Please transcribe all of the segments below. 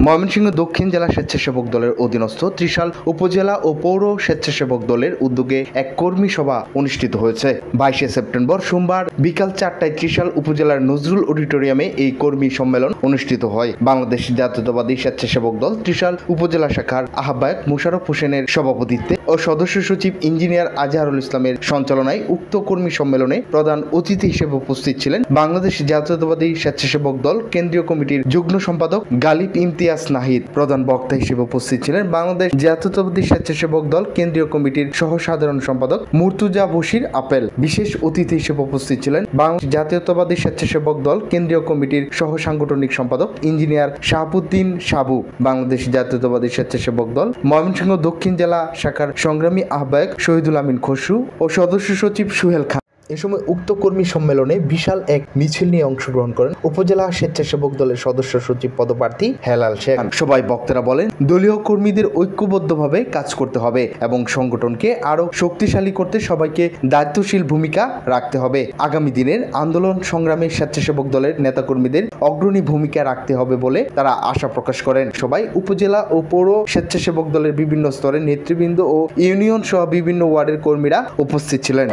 ময়মনসিংহ দক্ষিণ জেলা স্বেচ্ছাসেবক দলের অধীনস্থ ত্রিশাল উপজেলা ও পৌর স্বেচ্ছাসেবক দলের উদ্যোগে এক কর্মী সভা অনুষ্ঠিত হয়েছে। 22 সেপ্টেম্বর সোমবার বিকাল 4টায় ত্রিশাল উপজেলার নজরুল অডিটোরিয়ামে এই কর্মী সম্মেলন অনুষ্ঠিত হয়। বাংলাদেশ জাতীয়তাবাদী স্বেচ্ছাসেবক দল ত্রিশাল উপজেলা শাখার আহ্বায়ক মোশাররফ হোসেনের সভাপতিত্বে ও সদস্য সচিব ইঞ্জিনিয়ার আজহারুল ইসলামের সঞ্চালনায় উক্ত কর্মী সম্মেলনে প্রধান অতিথি হিসেবে উপস্থিত ছিলেন বাংলাদেশ জাতীয়তাবাদী স্বেচ্ছাসেবক দল কেন্দ্রীয় কমিটির যুগ্ম সম্পাদক গালিব ইমতিয়াজ নাহিদ। প্রধান বক্তা হিসেবে উপস্থিত ছিলেন বাংলাদেশ জাতীয়তাবাদী স্বেচ্ছাসেবক দল কেন্দ্রীয় কমিটির সহ সাধারণ সম্পাদক মুর্তুজা বশির আপেল। বিশেষ অতিথি হিসেবে উপস্থিত ছিলেন বাংলাদেশ জাতীয়তাবাদী স্বেচ্ছাসেবক দল কেন্দ্রীয় কমিটির সহ সাংগঠনিক সম্পাদক ইঞ্জিনিয়ার শাহাবুদ্দিন সাবু। বাংলাদেশ জাতীয়তাবাদী স্বেচ্ছাসেবক দল ময়মনসিংহ দক্ষিণ জেলা শাখার সংগ্রামী আহ্বায়ক শহীদুল আমিন খসরু ও সদস্য সচিব সুহেল খান। এ সময় উক্ত কর্মী সম্মেলনে বিশাল এক মিছিল নিয়ে অংশগ্রহণ করেন উপজেলা স্বেচ্ছাসেবক দলের সদস্য সচিব পদপ্রার্থী হেলাল শেখ। সবাই বক্তারা বলেন, দলীয় কর্মীদের ঐক্যবদ্ধভাবে কাজ করতে হবে এবং সংগঠনকে আরো শক্তিশালী করতে সবাইকে দায়িত্বশীল ভূমিকা রাখতে হবে। আগামী দিনের আন্দোলন সংগ্রামে স্বেচ্ছাসেবক দলের নেতাকর্মীদের অগ্রণী ভূমিকা রাখতে হবে বলে তারা আশা প্রকাশ করেন। সবাই উপজেলা ও পৌর স্বেচ্ছাসেবক দলের বিভিন্ন স্তরের নেতৃবৃন্দ ও ইউনিয়ন সহ বিভিন্ন ওয়ার্ডের কর্মীরা উপস্থিত ছিলেন।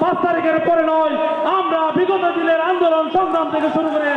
5 তারিখের পরে নয়, আমরা বিগত দিনের আন্দোলন সংগ্রাম থেকে শুরু করে